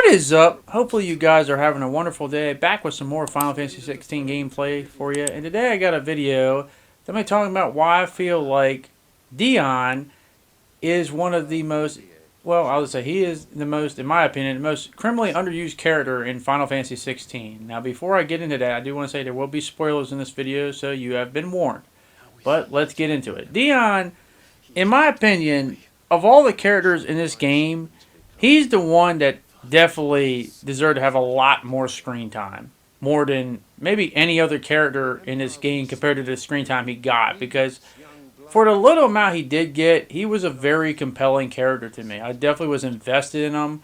is up? Hopefully you guys are having a wonderful day. Back with some more Final Fantasy 16 gameplay for you. And today I got a video that I'm talking about why I feel like Dion is one of the most, well, I would say he is the most, in my opinion, the most criminally underused character in Final Fantasy 16. Now before I get into that, I do want to say there will be spoilers in this video, so you have been warned. But let's get into it. Dion, in my opinion, of all the characters in this game, he's the one that definitely deserved to have a lot more screen time. More than maybe any other character in this game compared to the screen time he got. Because for the little amount he did get, he was a very compelling character to me. I definitely was invested in him.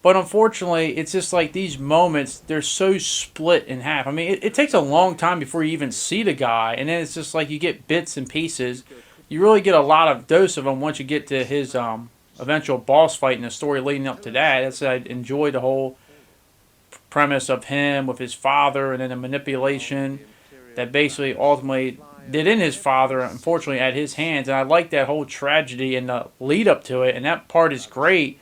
But unfortunately, it's just like these moments, they're so split in half. I mean, it takes a long time before you even see the guy. And then it's just like you get bits and pieces. You really get a lot of dose of him once you get to his eventual boss fight and the story leading up to that. That's I enjoyed the whole premise of him with his father and then the manipulation that basically ultimately did in his father, unfortunately, at his hands. And I like that whole tragedy and the lead up to it, and that part is great.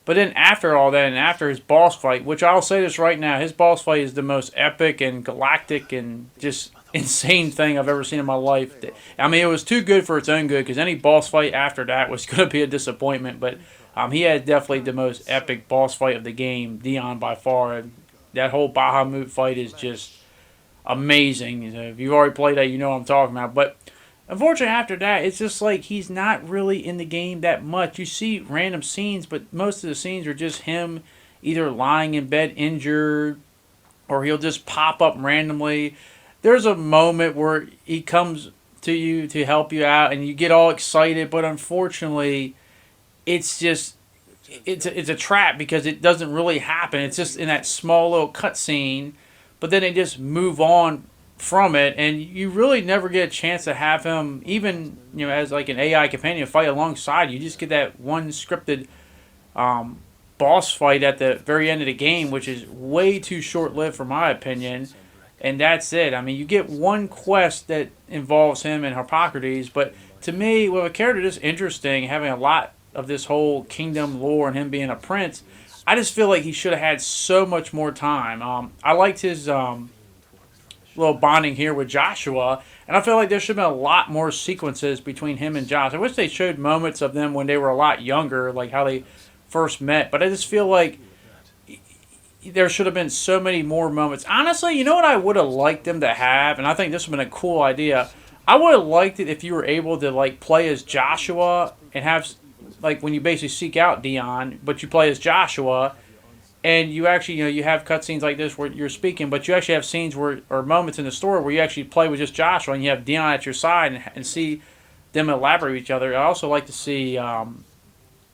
But then after all that, and after his boss fight, which I'll say this right now, his boss fight is the most epic and galactic and just insane thing I've ever seen in my life. I mean, it was too good for its own good, because any boss fight after that was going to be a disappointment. But he had definitely the most epic boss fight of the game, Dion by far. And that whole Bahamut fight is just amazing. If you've already played that, you know what I'm talking about. But unfortunately, after that, it's just like he's not really in the game that much. You see random scenes, but most of the scenes are just him either lying in bed injured, or he'll just pop up randomly. There's a moment where he comes to you to help you out, and you get all excited, but unfortunately, it's just it's a trap because it doesn't really happen. It's just in that small little cutscene, but then they just move on from it, and you really never get a chance to have him, even as like an AI companion, fight alongside you. You just get that one scripted boss fight at the very end of the game, which is way too short lived for my opinion. And that's it. I mean, you get one quest that involves him and Hippocrates, but to me, with a character this interesting, having a lot of this whole kingdom lore and him being a prince, I just feel like he should have had so much more time. I liked his little bonding here with Joshua, and I feel like there should have been a lot more sequences between him and Josh. I wish they showed moments of them when they were a lot younger, like how they first met, but I just feel like there should have been so many more moments. Honestly, you know what I would have liked them to have, and I think this would have been a cool idea. I would have liked it if you were able to like play as Joshua and have like when you basically seek out Dion, but you play as Joshua, and you actually you have cutscenes like this where you're speaking, but you actually have scenes where or moments in the story where you actually play with just Joshua and you have Dion at your side and see them elaborate with each other. I also like to see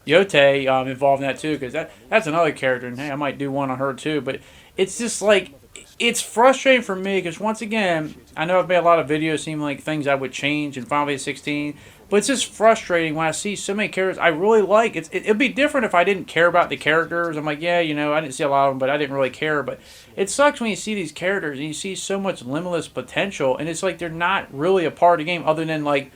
Yote involved in that too, because that's another character, and hey, I might do one on her too. But it's just like it's frustrating for me because once again, I know I've made a lot of videos seem like things I would change in Final Fantasy 16, but it's just frustrating when I see so many characters I really like. It'd be different if I didn't care about the characters. I'm like, yeah, I didn't see a lot of them, but I didn't really care. But it sucks when you see these characters and you see so much limitless potential, and it's like they're not really a part of the game other than like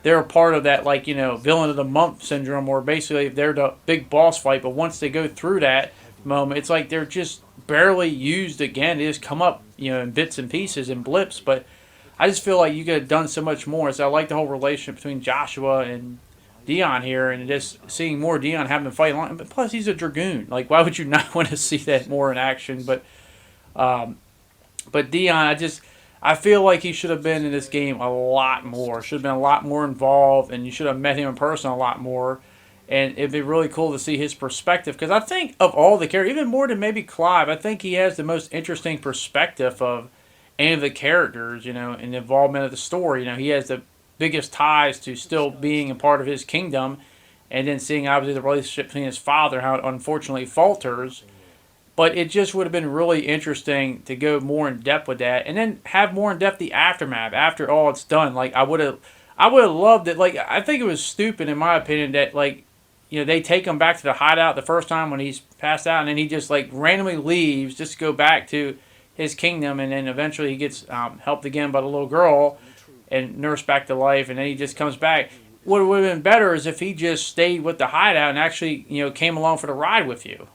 they're a part of that, like, villain of the month syndrome, where basically they're the big boss fight, but once they go through that moment, it's like they're just barely used again. They just come up, in bits and pieces and blips, but I just feel like you could have done so much more. So I like the whole relationship between Joshua and Dion here, and just seeing more Dion having to fight along. But plus, he's a Dragoon. Like, why would you not want to see that more in action? But Dion, I feel like he should have been in this game a lot more. Should have been a lot more involved, and you should have met him in person a lot more. And it'd be really cool to see his perspective, because I think of all the characters, even more than maybe Clive, I think he has the most interesting perspective of any of the characters, and the involvement of the story. He has the biggest ties to still being a part of his kingdom, and then seeing obviously the relationship between his father, how it unfortunately falters. But it just would have been really interesting to go more in depth with that, and then have more in depth the aftermath after all it's done. Like I would have loved it. Like I think it was stupid in my opinion that they take him back to the hideout the first time when he's passed out, and then he just like randomly leaves just to go back to his kingdom, and then eventually he gets helped again by the little girl and nursed back to life, and then he just comes back. What would have been better is if he just stayed with the hideout and actually came along for the ride with you.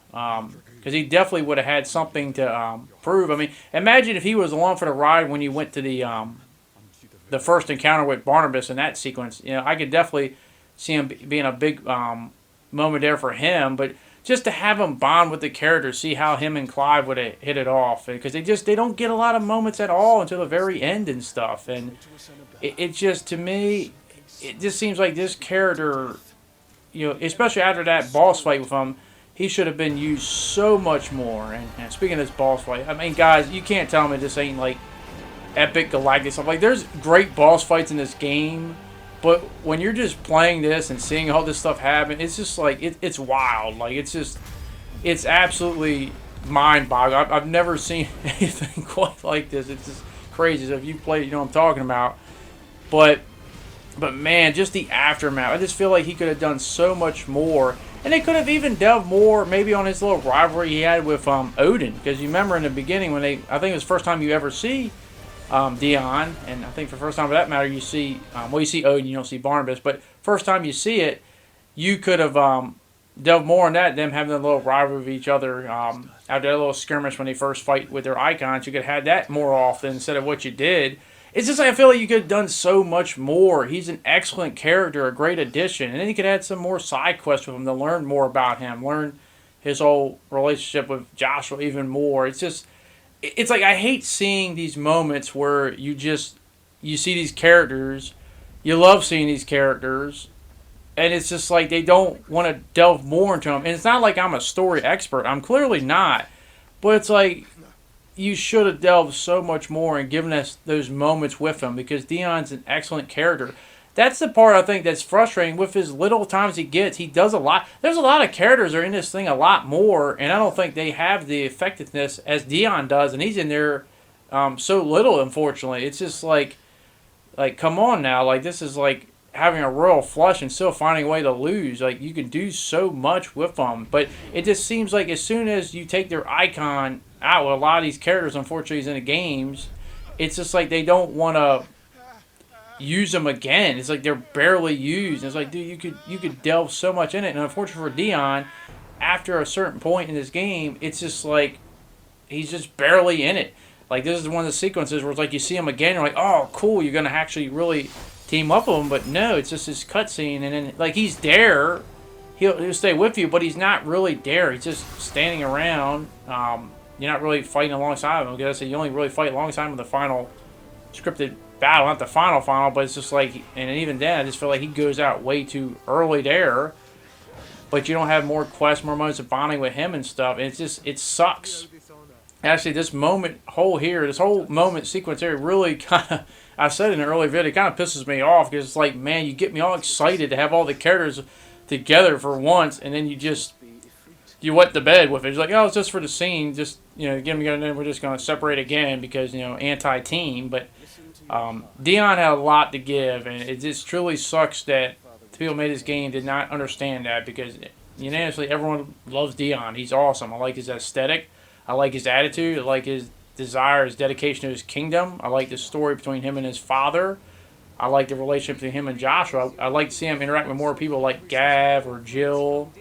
because he definitely would have had something to prove. I mean, imagine if he was along for the ride when you went to the first encounter with Barnabas in that sequence. You know, I could definitely see him being a big moment there for him, but just to have him bond with the character, see how him and Clive would have hit it off, because they don't get a lot of moments at all until the very end and stuff, and it just, to me, it just seems like this character, you know, especially after that boss fight with him, he should have been used so much more. And speaking of this boss fight, I mean, guys, you can't tell me this ain't like epic galactic stuff. Like, there's great boss fights in this game, but when you're just playing this and seeing all this stuff happen, it's just like, it's wild. Like, it's absolutely mind-boggling. I've never seen anything quite like this. It's just crazy. So if you played, you know what I'm talking about. But man, just the aftermath. I just feel like he could have done so much more. And they could have even delved more maybe on his little rivalry he had with Odin. Because you remember in the beginning when I think it was the first time you ever see Dion. And I think for the first time for that matter you see, well, you see Odin, you don't see Barnabas. But first time you see it, you could have delved more on that. Them having a little rivalry with each other. After that little skirmish when they first fight with their icons. You could have had that more often instead of what you did. It's just like I feel like you could have done so much more. He's an excellent character, a great addition. And then you could add some more side quests with him to learn more about him, learn his whole relationship with Joshua even more. It's just, it's like I hate seeing these moments where you see these characters, you love seeing these characters, and it's just like they don't want to delve more into them. And it's not like I'm a story expert. I'm clearly not. But it's like, you should have delved so much more and given us those moments with him, because Dion's an excellent character. That's the part I think that's frustrating. With his little times he gets, he does a lot. There's a lot of characters that are in this thing a lot more, and I don't think they have the effectiveness as Dion does, and he's in there so little, unfortunately. It's just like come on now. Like, this is like having a royal flush and still finding a way to lose. Like, you can do so much with them, but it just seems like as soon as you take their icon out with a lot of these characters, unfortunately, in the games, it's just like they don't want to use them again. It's like they're barely used. It's like, dude, you could delve so much in it. And unfortunately for Dion, after a certain point in this game, it's just like he's just barely in it. Like, this is one of the sequences where it's like you see him again, you're like, oh, cool, you're going to actually really team up with him. But no, it's just this cutscene, and then, like, he's there. He'll stay with you, but he's not really there. He's just standing around. You're not really fighting alongside of him. Because I say you only really fight alongside him in the final scripted battle, not the final, but it's just like, and even then, I just feel like he goes out way too early there. But you don't have more quests, more moments of bonding with him and stuff. And it's just, it sucks. Actually, this whole moment sequence here really kind of, I said in an early video, it kind of pisses me off, because it's like, man, you get me all excited to have all the characters together for once, and then you wet the bed with it. It's like, oh, it's just for the scene, just, you know, get them together, and then we're just going to separate again because, you know, anti-team. But Dion had a lot to give, and it just truly sucks that the people who made this game did not understand that, because unanimously everyone loves Dion. He's awesome. I like his aesthetic. I like his attitude. I like his desire, his dedication to his kingdom. I like the story between him and his father. I like the relationship between him and Joshua. I like to see him interact with more people like Gav or Jill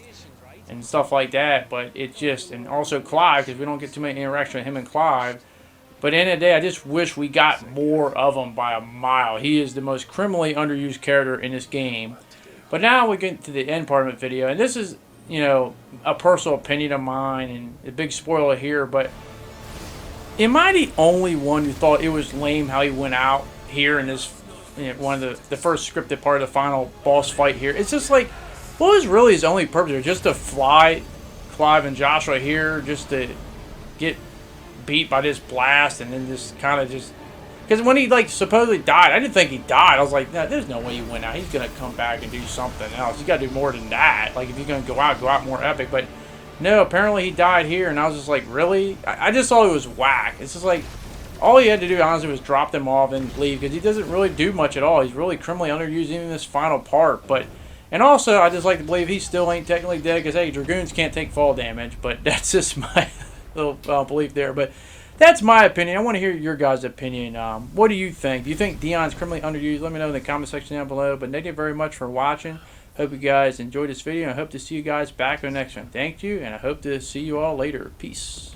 and stuff like that. But it just, and also Clive, because we don't get too many interaction with him and Clive. But at the end of the day, I just wish we got more of him by a mile. He is the most criminally underused character in this game. But now we get to the end part of the video, and this is, you know, a personal opinion of mine, and a big spoiler here, but am I the only one who thought it was lame how he went out here in this, you know, one of the first scripted part of the final boss fight here? It's just like, what was really his only purpose here? Just to fly Clive and Joshua here, just to get beat by this blast, and then just kind of just, because when he like supposedly died, I didn't think he died. I was like, no, there's no way he went out. He's gonna come back and do something else. You gotta do more than that. Like, if you're gonna go out more epic. But no, apparently he died here, and I was just like, really? I just thought it was whack. It's just like, all he had to do, honestly, was drop them off and leave, because he doesn't really do much at all. He's really criminally underused even in this final part. But, and also, I just like to believe he still ain't technically dead, because, hey, Dragoons can't take fall damage. But that's just my little belief there. But that's my opinion. I want to hear your guys' opinion. What do you think? Do you think Dion's criminally underused? Let me know in the comment section down below. But thank you very much for watching. Hope you guys enjoyed this video. I hope to see you guys back on the next one. Thank you, and I hope to see you all later. Peace.